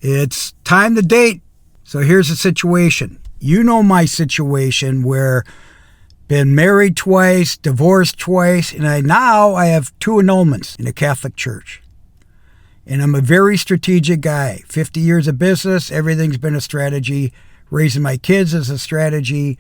It's time to date. So here's the situation. You know my situation where been married twice, divorced twice, and now I have 2 annulments in the Catholic Church. And I'm a very strategic guy. 50 years of business, everything's been a strategy. Raising my kids is a strategy.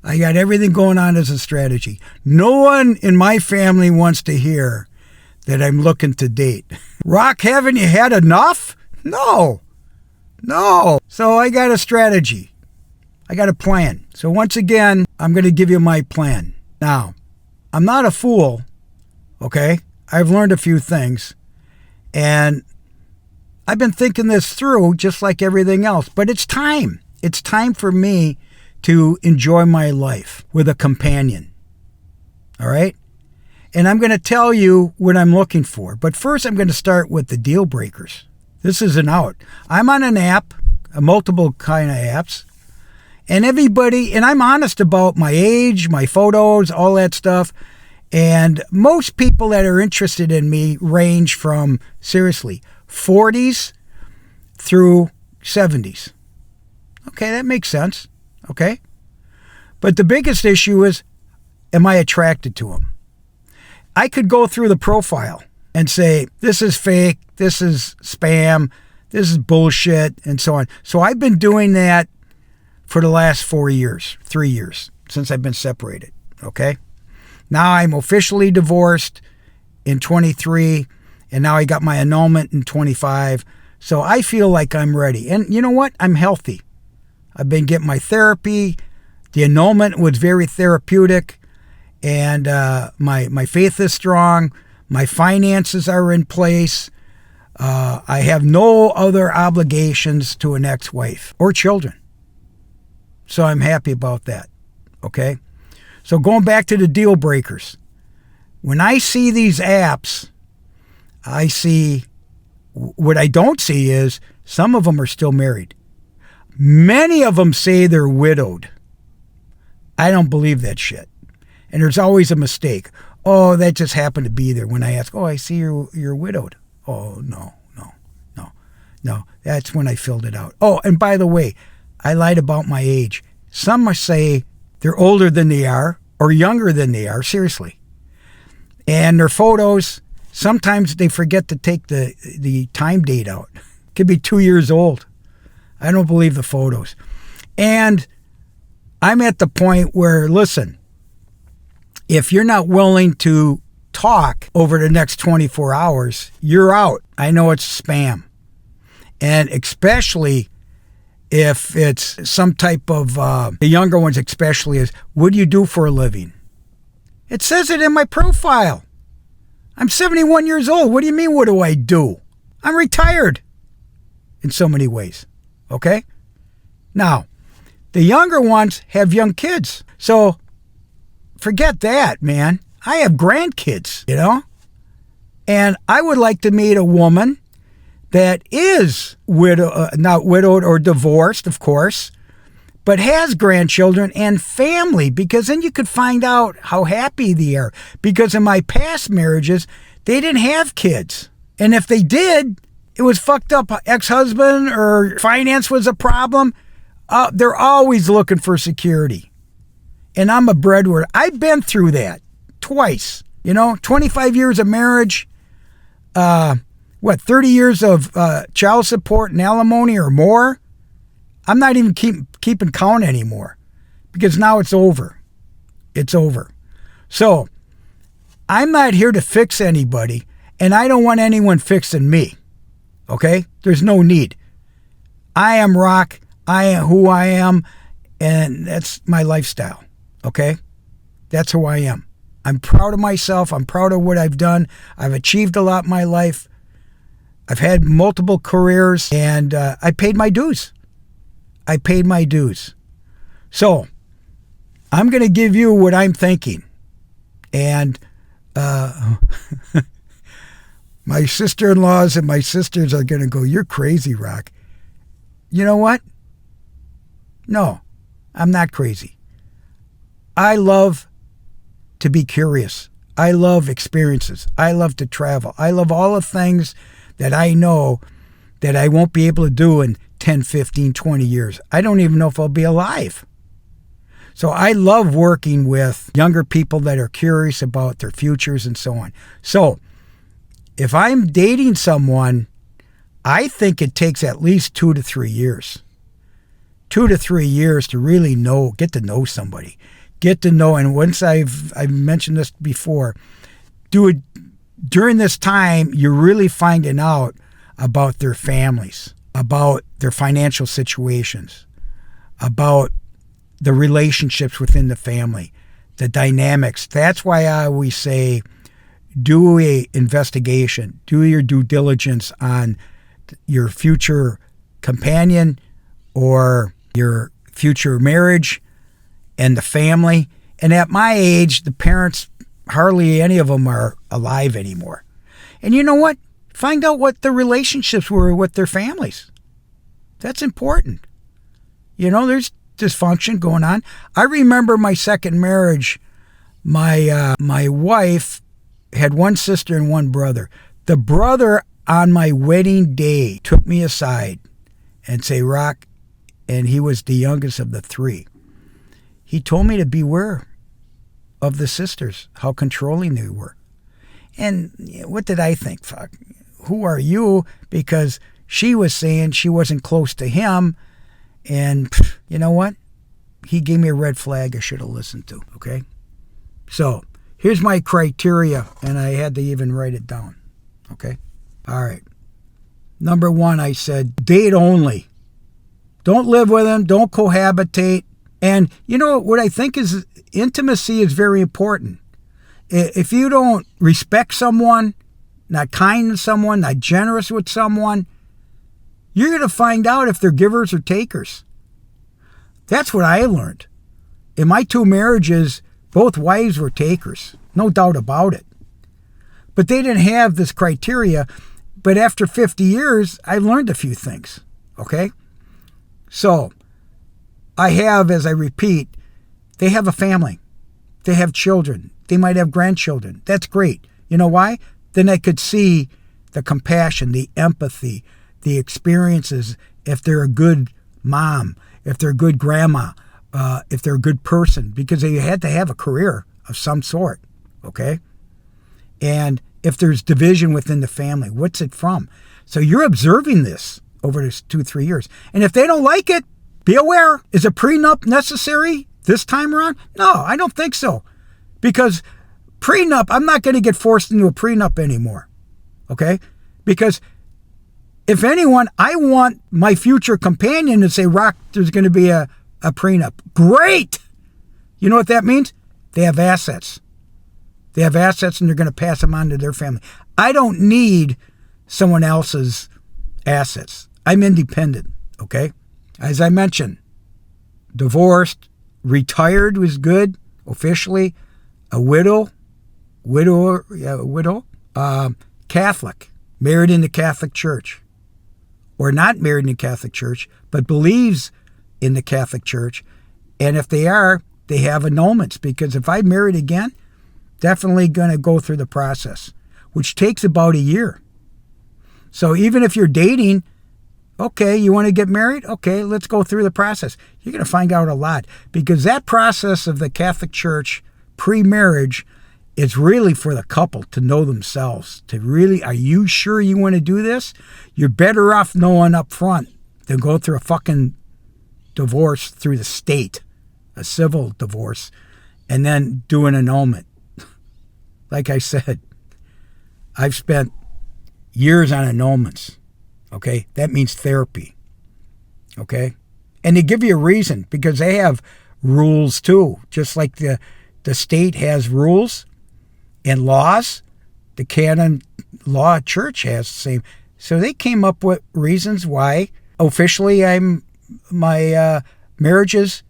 I got everything going on as a strategy. No one in my family wants to hear that I'm looking to date. Rock, haven't you had enough? No. So I got a strategy. I got a plan. So once again, I'm going to give you my plan. Now, I'm not a fool, okay? I've learned a few things. And I've been thinking this through just like everything else. But it's time. It's time for me to enjoy my life with a companion. All right? And I'm going to tell you what I'm looking for. But first, I'm going to start with the deal breakers. This is an out. I'm on an app, a multiple kind of apps. And everybody, and I'm honest about my age, my photos, all that stuff. And most people that are interested in me range from, seriously, 40s through 70s. Okay, that makes sense. Okay? But the biggest issue is, am I attracted to them? I could go through the profile and say, this is fake, this is spam, this is bullshit, and so on. So I've been doing that for the last 3 years, since I've been separated. Okay? Now I'm officially divorced in 23, and now I got my annulment in 25. So I feel like I'm ready. And you know what? I'm healthy. I've been getting my therapy. The annulment was very therapeutic, and my faith is strong. My finances are in place. I have no other obligations to an ex-wife or children. So I'm happy about that. Okay? So going back to the deal breakers. When I see these apps, I see, what I don't see is some of them are still married. Many of them say they're widowed. I don't believe that shit. And there's always a mistake. Oh, that just happened to be there. When I ask, oh, I see you're widowed. Oh, no. That's when I filled it out. Oh, and by the way, I lied about my age. Some say they're older than they are or younger than they are, seriously. And their photos, sometimes they forget to take the time date out. Could be 2 years old. I don't believe the photos. And I'm at the point where, listen, if you're not willing to talk over the next 24 hours, you're out. I know it's spam. And especially if it's some type of, the younger ones especially, is, what do you do for a living? It says it in my profile. I'm 71 years old. What do you mean, what do I do? I'm retired in so many ways. Okay? Now, the younger ones have young kids. So forget that, man. I have grandkids, you know? And I would like to meet a woman that is not widowed or divorced, of course, but has grandchildren and family, because then you could find out how happy they are. Because in my past marriages, they didn't have kids. And if they did, it was fucked up ex-husband or finance was a problem. They're always looking for security. And I'm a breadwinner. I've been through that twice. 25 years of marriage, 30 years of child support and alimony or more? I'm not even keeping count anymore, because now it's over. It's over. So I'm not here to fix anybody, and I don't want anyone fixing me. Okay? There's no need. I am Rock. I am who I am, and that's my lifestyle. Okay? That's who I am. I'm proud of myself. I'm proud of what I've done. I've achieved a lot in my life. I've had multiple careers, and I paid my dues. So I'm going to give you what I'm thinking. And my sister-in-laws and my sisters are going to go, you're crazy, Rock. You know what? No, I'm not crazy. I love to be curious. I love experiences. I love to travel. I love all the things that I know that I won't be able to do in 10, 15, 20 years. I don't even know if I'll be alive. So I love working with younger people that are curious about their futures and so on. So if I'm dating someone, I think it takes at least 2 to 3 years. 2 to 3 years to really get to know somebody. Get to know, and once I've mentioned this before, during this time, you're really finding out about their families, about their financial situations, about the relationships within the family, the dynamics. That's why I always say, do a investigation, do your due diligence on your future companion or your future marriage and the family. And at my age, the parents, hardly any of them are alive anymore. And you know what? Find out what the relationships were with their families. That's important. There's dysfunction going on. I remember my second marriage. My wife had one sister and one brother. The brother on my wedding day took me aside and say, Rock, and he was the youngest of the three. He told me to beware of the sisters, how controlling they were. And what did I think? Fuck, who are you? Because she was saying she wasn't close to him. And you know what? He gave me a red flag I should have listened to, okay? So here's my criteria, and I had to even write it down, okay? All right. Number 1, I said, date only. Don't live with them. Don't cohabitate. And what I think is intimacy is very important. If you don't respect someone, not kind to someone, not generous with someone, you're going to find out if they're givers or takers. That's what I learned. In my 2 marriages, both wives were takers. No doubt about it. But they didn't have this criteria. But after 50 years, I learned a few things. Okay? So, I have, as I repeat, they have a family. They have children. They might have grandchildren. That's great. You know why? Then I could see the compassion, the empathy, the experiences, if they're a good mom, if they're a good grandma, if they're a good person, because they had to have a career of some sort, okay? And if there's division within the family, what's it from? So you're observing this over this 2-3 years. And if they don't like it, be aware. Is a prenup necessary this time around? No, I don't think so. Because prenup, I'm not going to get forced into a prenup anymore. Okay? Because if anyone, I want my future companion to say, Rock, there's going to be a prenup. Great! You know what that means? They have assets. They have assets and they're going to pass them on to their family. I don't need someone else's assets. I'm independent. Okay? As I mentioned, divorced, retired was good, officially, a widow, Catholic, married in the Catholic Church, or not married in the Catholic Church, but believes in the Catholic Church. And if they are, they have annulments, because if I married again, definitely going to go through the process, which takes about a year. So even if you're dating, okay, you want to get married? Okay, let's go through the process. You're going to find out a lot, because that process of the Catholic Church pre-marriage is really for the couple to know themselves, to really, are you sure you want to do this? You're better off knowing up front than go through a fucking divorce through the state, a civil divorce, and then do an annulment. Like I said, I've spent years on annulments. Okay, that means therapy. Okay, and they give you a reason, because they have rules too. Just like the state has rules and laws, the canon law church has the same. So they came up with reasons why officially my marriages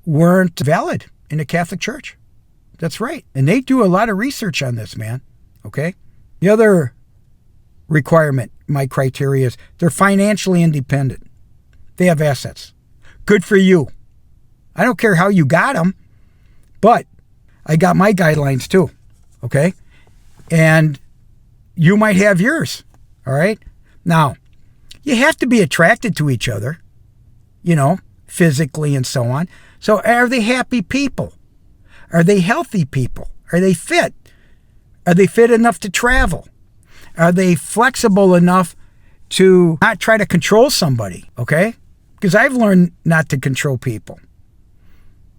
weren't valid in the Catholic Church. That's right, and they do a lot of research on this, man. Okay, the other requirement, my criteria is they're financially independent. They have assets. Good for you. I don't care how you got them, but I got my guidelines too, okay? And you might have yours, all right? Now, You have to be attracted to each other, physically and so on. So are they happy people? Are they healthy people? Are they fit? Are they fit enough to travel? Are they flexible enough to not try to control somebody, okay? Because I've learned not to control people.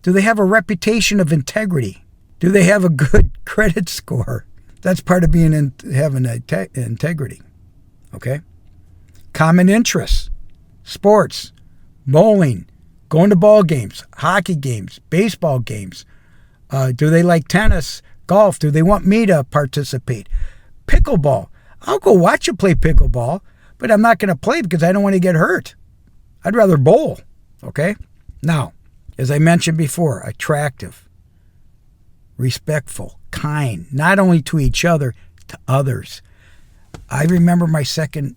Do they have a reputation of integrity? Do they have a good credit score? That's part of having integrity, okay? Common interests, sports, bowling, going to ball games, hockey games, baseball games. Do they like tennis, golf? Do they want me to participate? Pickleball. I'll go watch you play pickleball, but I'm not going to play because I don't want to get hurt. I'd rather bowl, okay? Now, as I mentioned before, attractive, respectful, kind, not only to each other, to others. I remember my second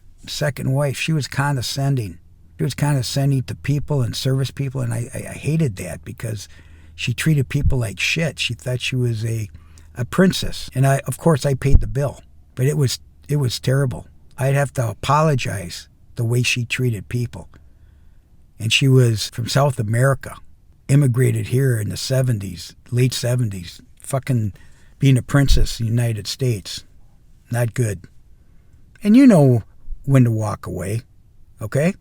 wife. She was condescending. She was condescending to people and service people, and I hated that because she treated people like shit. She thought she was a princess, and of course I paid the bill, but it was terrible. I'd have to apologize the way she treated people. And she was from South America, immigrated here in the 70s, late 70s, fucking being a princess in the United States. Not good. And you know when to walk away, okay?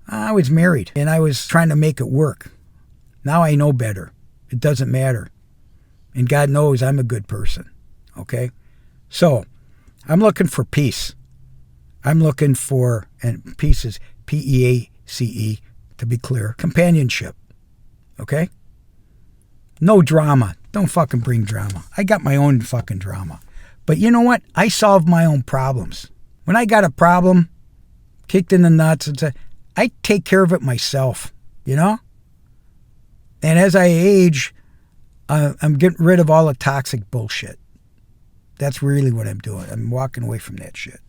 I was married, and I was trying to make it work. Now I know better. It doesn't matter. And God knows I'm a good person, okay? So, I'm looking for peace. I'm looking for, and peace is P-E-A-C-E, to be clear, companionship, okay? No drama. Don't fucking bring drama. I got my own fucking drama. But you know what? I solve my own problems. When I got a problem, kicked in the nuts, and said, I take care of it myself, And as I age, I'm getting rid of all the toxic bullshit. That's really what I'm doing. I'm walking away from that shit.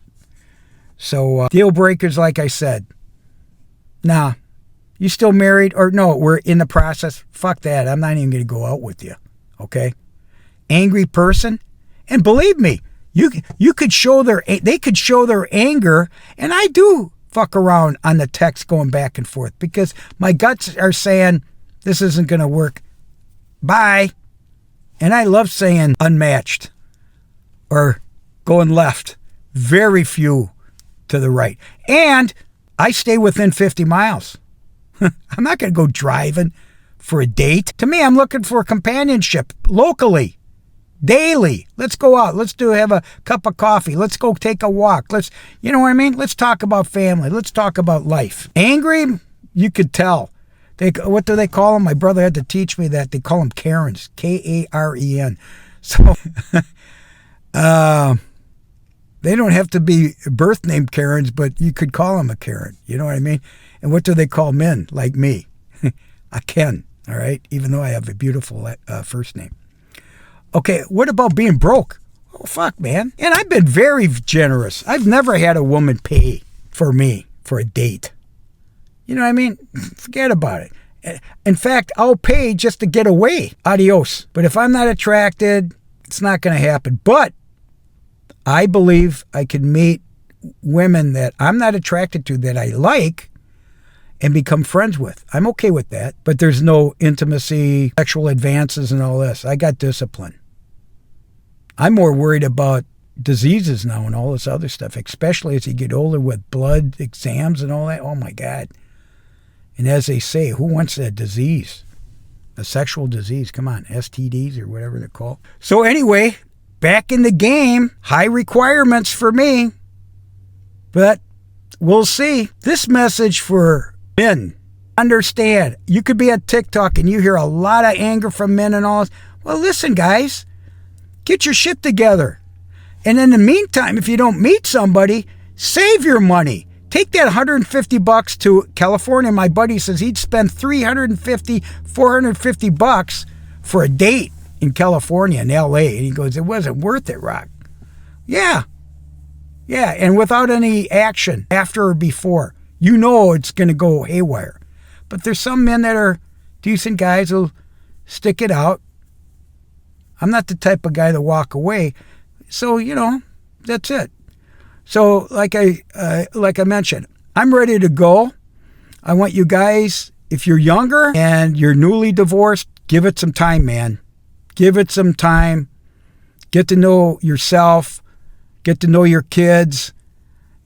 So, deal breakers, like I said. Nah. You still married? Or no, we're in the process. Fuck that. I'm not even going to go out with you. Okay? Angry person? And believe me, you could show they could show their anger, and I do fuck around on the text going back and forth because my guts are saying this isn't going to work. Bye. And I love saying unmatched or going left. Very few to the right. And I stay within 50 miles. I'm not going to go driving for a date. To me, I'm looking for companionship locally, daily. Let's go out. Let's have a cup of coffee. Let's go take a walk. You know what I mean? Let's talk about family. Let's talk about life. Angry, you could tell. What do they call them? My brother had to teach me that. They call them Karens, K-A-R-E-N. So, they don't have to be birth name Karens, but you could call them a Karen. You know what I mean? And what do they call men like me? A Ken, all right? Even though I have a beautiful first name. Okay, what about being broke? Oh, fuck, man. And I've been very generous. I've never had a woman pay for me for a date. You know what I mean? Forget about it. In fact, I'll pay just to get away. Adios. But if I'm not attracted, it's not going to happen. But I believe I can meet women that I'm not attracted to that I like and become friends with. I'm okay with that. But there's no intimacy, sexual advances and all this. I got discipline. I'm more worried about diseases now and all this other stuff, especially as you get older with blood exams and all that. Oh, my God. And as they say, who wants that disease? A sexual disease. Come on, STDs or whatever they're called. So anyway, back in the game. High requirements for me. But we'll see. This message for men. Understand, you could be on TikTok and you hear a lot of anger from men and all this. Well, listen, guys. Get your shit together. And in the meantime, if you don't meet somebody, save your money. Take that $150 to California. My buddy says he'd spend $350, $450 for a date in California, in LA. And he goes, it wasn't worth it, Rock. Yeah. Yeah, and without any action after or before. You know it's going to go haywire. But there's some men that are decent guys who'll stick it out. I'm not the type of guy to walk away. So, that's it. So, like I mentioned, I'm ready to go. I want you guys, if you're younger and you're newly divorced, give it some time, man. Give it some time. Get to know yourself. Get to know your kids.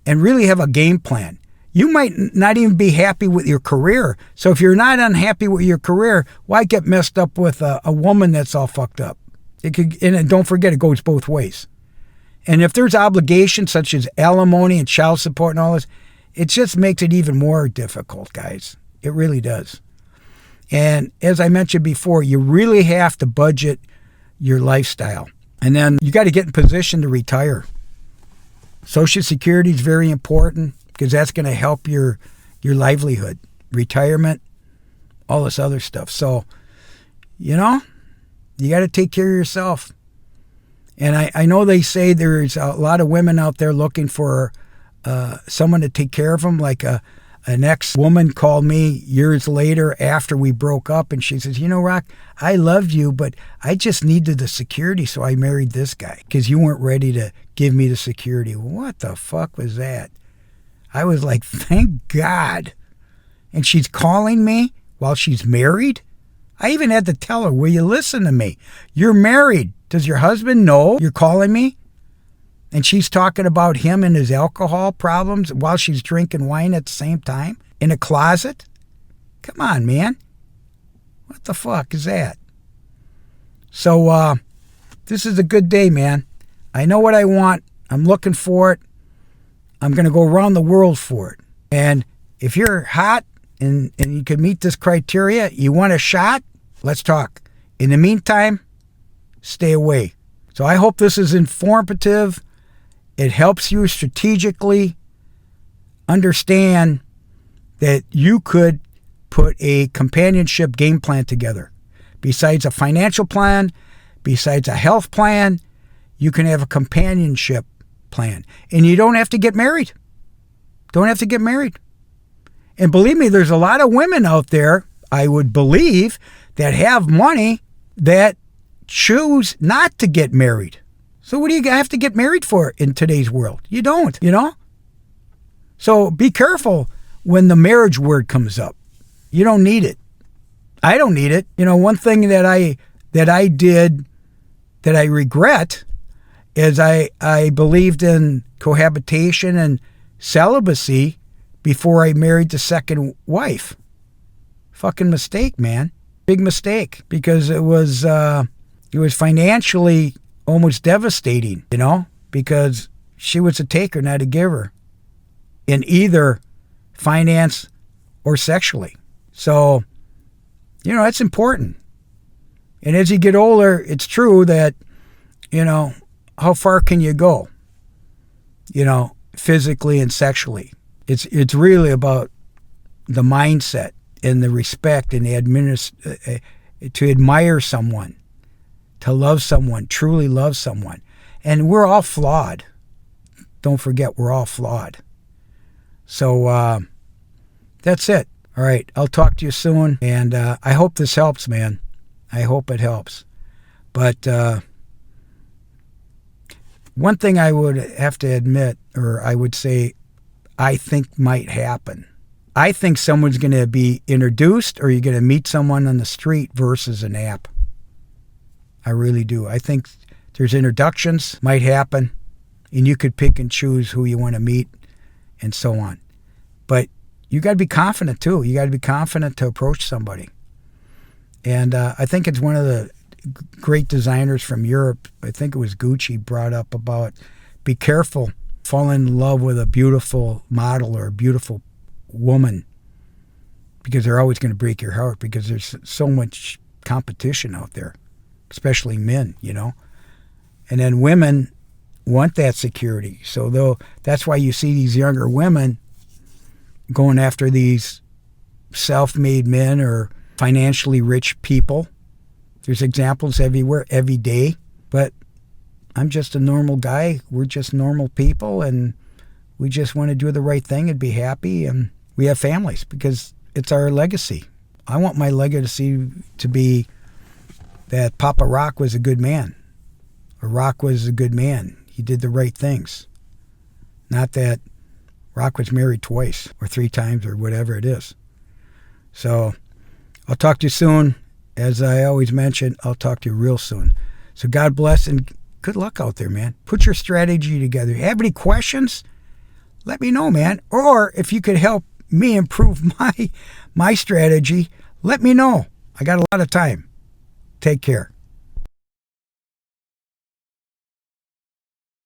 And really have a game plan. You might not even be happy with your career. So if you're not unhappy with your career, why get messed up with a woman that's all fucked up? And don't forget, it goes both ways. And if there's obligations such as alimony and child support and all this, it just makes it even more difficult, guys. It really does. And as I mentioned before, you really have to budget your lifestyle. And then you got to get in position to retire. Social Security is very important because that's going to help your livelihood, retirement, all this other stuff. So, you got to take care of yourself. And I know they say there's a lot of women out there looking for someone to take care of them. Like an ex-woman called me years later after we broke up, and she says, Rock, I loved you, but I just needed the security, so I married this guy because you weren't ready to give me the security. What the fuck was that? I was like, thank God. And she's calling me while she's married? I even had to tell her, will you listen to me? You're married. Does your husband know you're calling me? And she's talking about him and his alcohol problems while she's drinking wine at the same time in a closet? Come on, man. What the fuck is that? So this is a good day, man. I know what I want. I'm looking for it. I'm going to go around the world for it. And if you're hot and you can meet this criteria, you want a shot, let's talk. In the meantime, stay away. So I hope this is informative. It helps you strategically understand that you could put a companionship game plan together. Besides a financial plan, besides a health plan, you can have a companionship plan. And you don't have to get married. Don't have to get married. And believe me, there's a lot of women out there, I would believe, that have money that choose not to get married. So what do you have to get married for in today's world? You don't, So be careful when the marriage word comes up. You don't need it. I don't need it. One thing that I did that I regret is I believed in cohabitation and celibacy before I married the second wife. Fucking mistake, man. Big mistake, because it was financially almost devastating, because she was a taker, not a giver, in either finance or sexually. So, it's important. And as you get older, it's true that, how far can you go, physically and sexually? It's really about the mindset and the respect and to admire someone, to love someone, truly love someone. And we're all flawed. Don't forget, we're all flawed. So that's it. All right, I'll talk to you soon. And I hope this helps, man. I hope it helps. But one thing I would have to admit, or I would say, I think might happen. I think someone's going to be introduced, or you're going to meet someone on the street versus an app. I really do. I think there's introductions might happen, and you could pick and choose who you want to meet and so on. But you got to be confident too. You got to be confident to approach somebody. And I think it's one of the great designers from Europe, I think it was Gucci, brought up about be careful, fall in love with a beautiful model or a beautiful woman, because they're always going to break your heart, because there's so much competition out there, especially men, And then women want that security. So that's why you see these younger women going after these self-made men or financially rich people. There's examples everywhere, every day. But I'm just a normal guy. We're just normal people, and we just want to do the right thing and be happy, and we have families because it's our legacy. I want my legacy to be that Papa Rock was a good man. Or Rock was a good man. He did the right things. Not that Rock was married twice or 3 times or whatever it is. So I'll talk to you soon. As I always mention, I'll talk to you real soon. So God bless and good luck out there, man. Put your strategy together. Have any questions? Let me know, man. Or if you could help me improve my strategy, let me know. I got a lot of time. Take care.